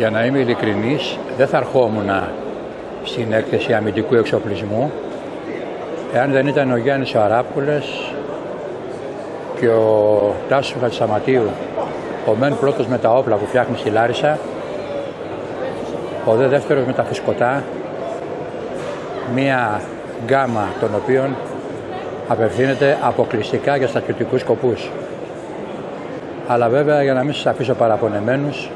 Για να είμαι ειλικρινής, δεν θα ερχόμουν στην έκθεση αμυντικού εξοπλισμού εάν δεν ήταν ο Γιάννης Αράπκουλες και ο Τάσου Χατζησταματίου, ο μεν πρώτος με τα όπλα που φτιάχνει στη Λάρισα, ο δε δεύτερος με τα φουσκωτά, μία γκάμα των οποίων απευθύνεται αποκλειστικά για στρατιωτικούς σκοπούς. Αλλά βέβαια, για να μην σας αφήσω παραπονεμένους,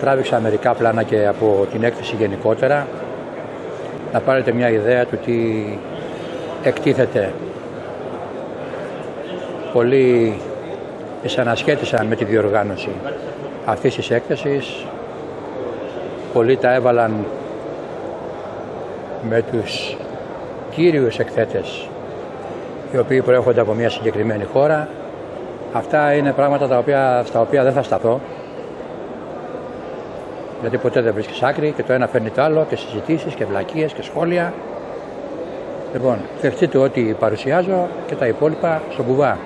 τράβηξα μερικά πλάνα και από την έκθεση γενικότερα, να πάρετε μια ιδέα του τι εκτίθεται. Πολλοί εισανασχέτησαν με τη διοργάνωση αυτής της έκθεσης, πολλοί τα έβαλαν με τους κύριους εκθέτες, οι οποίοι προέρχονται από μια συγκεκριμένη χώρα. Αυτά είναι πράγματα στα οποία δεν θα σταθώ, γιατί ποτέ δεν βρίσκεις άκρη και το ένα φέρνει το άλλο και συζητήσεις και βλακίες και σχόλια. Λοιπόν, σκεφτείτε ότι παρουσιάζω και τα υπόλοιπα στον κουβά.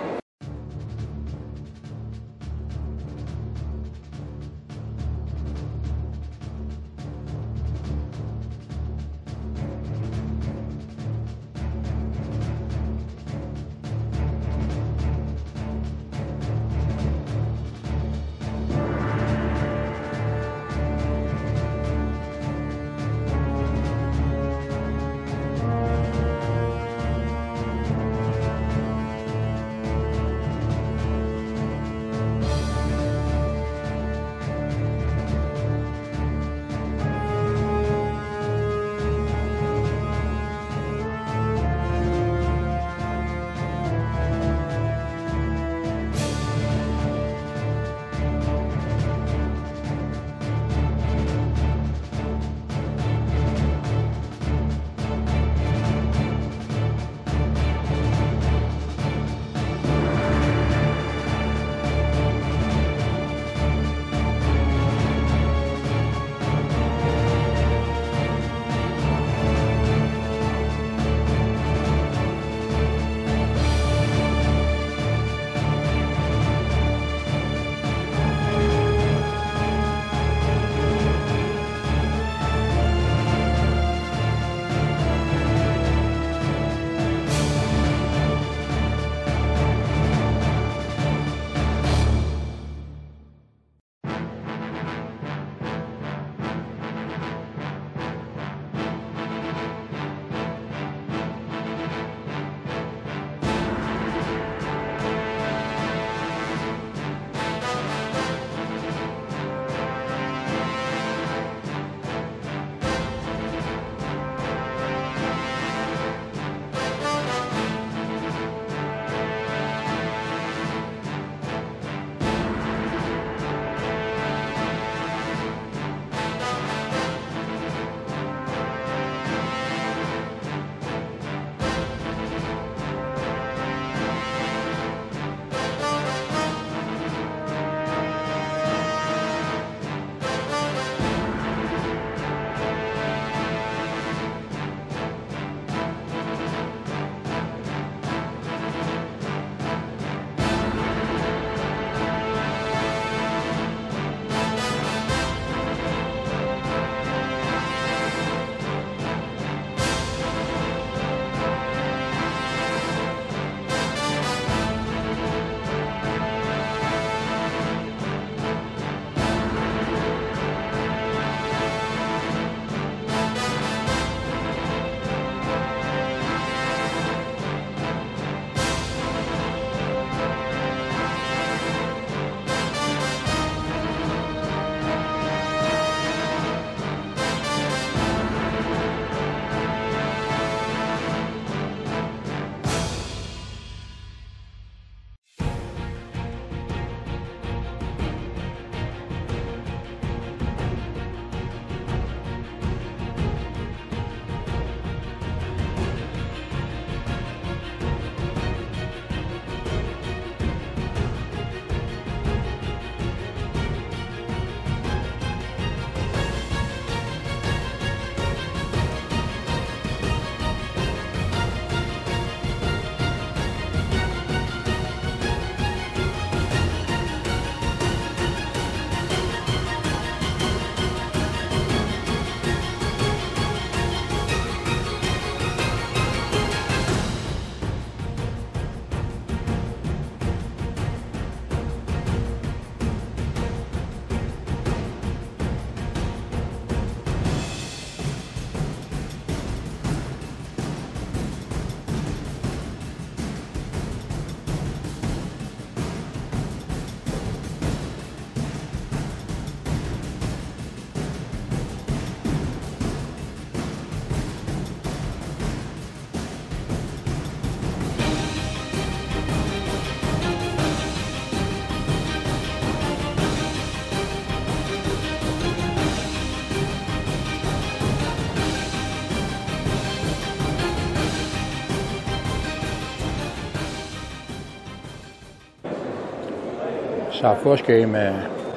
Σαφώς και είμαι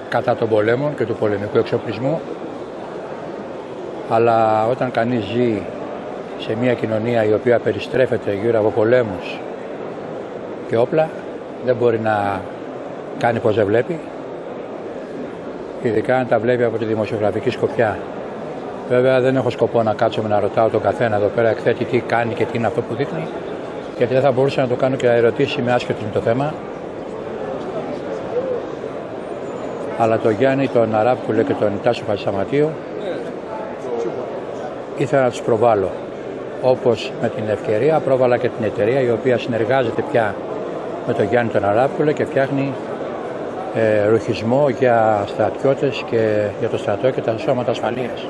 κατά των πολέμων και του πολεμικού εξοπλισμού, αλλά όταν κανείς ζει σε μια κοινωνία η οποία περιστρέφεται γύρω από πολέμους και όπλα, δεν μπορεί να κάνει πως δεν βλέπει, ειδικά αν τα βλέπει από τη δημοσιογραφική σκοπιά. Βέβαια δεν έχω σκοπό να κάτσουμε να ρωτάω τον καθένα εδώ πέρα εκθέτη τι κάνει και τι είναι αυτό που δείχνει, γιατί δεν θα μπορούσα να το κάνω και να ερωτήσει με άσχετος με το θέμα. Αλλά τον Γιάννη, τον Αράπκουλε και τον Τάσου Χατζησταματίου ήθελα να τους προβάλλω. Όπως με την ευκαιρία πρόβαλα και την εταιρεία η οποία συνεργάζεται πια με τον Γιάννη τον Αράπκουλε και φτιάχνει ρουχισμό για στρατιώτες και για το στρατό και τα σώματα ασφαλείας.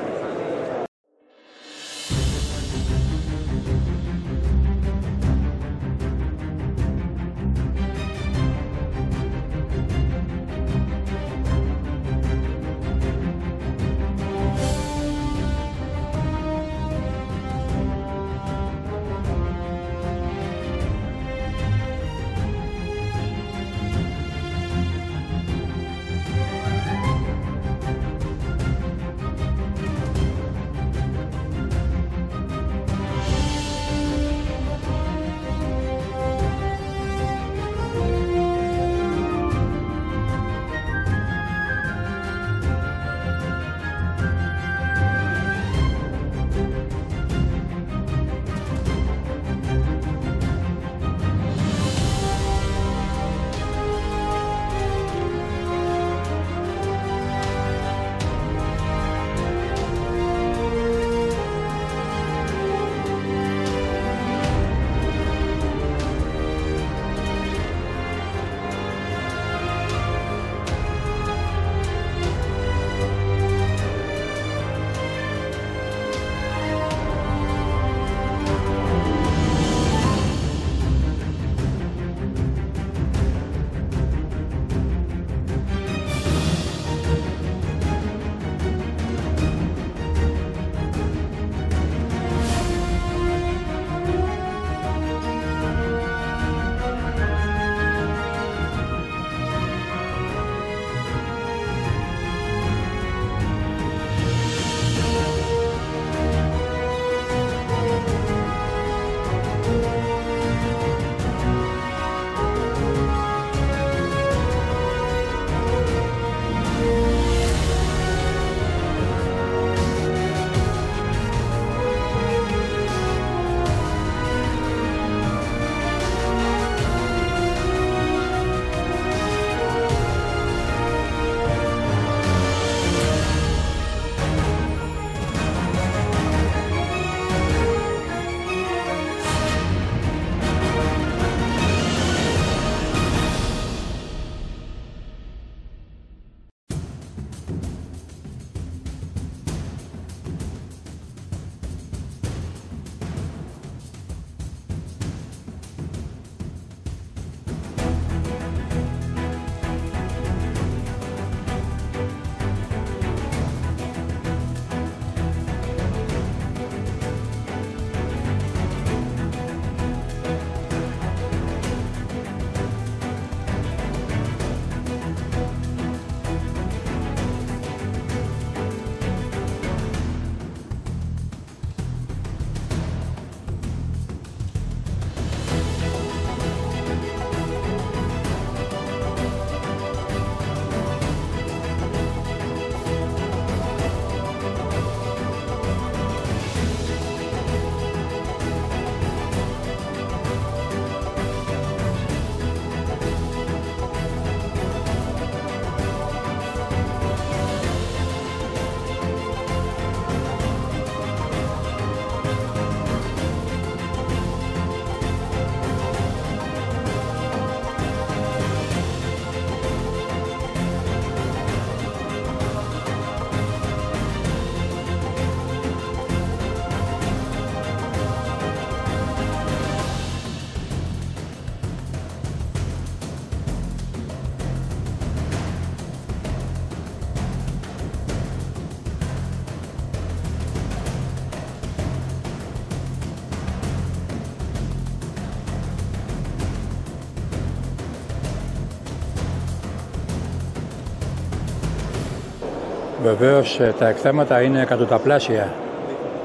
Βεβαίως τα εκθέματα είναι εκατοταπλάσια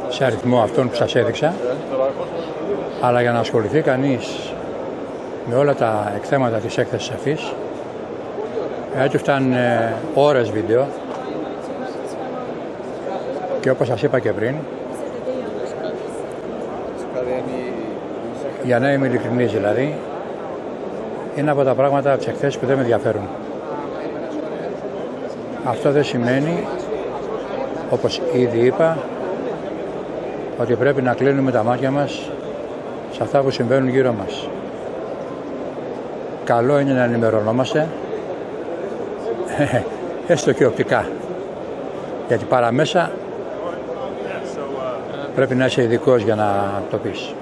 σε αριθμό αυτών που σας έδειξα, αλλά για να ασχοληθεί κανείς με όλα τα εκθέματα της έκθεσης αυτής, έτσι φτάνουν ώρες βίντεο και όπως σας είπα και πριν, για να είμαι ειλικρινής δηλαδή, είναι από τα πράγματα της εκθέσης που δεν με ενδιαφέρουν. Αυτό δεν σημαίνει, όπως ήδη είπα, ότι πρέπει να κλείνουμε τα μάτια μας σε αυτά που συμβαίνουν γύρω μας. Καλό είναι να ενημερωνόμαστε, έστω και οπτικά, γιατί παραμέσα πρέπει να είσαι ειδικός για να το πεις.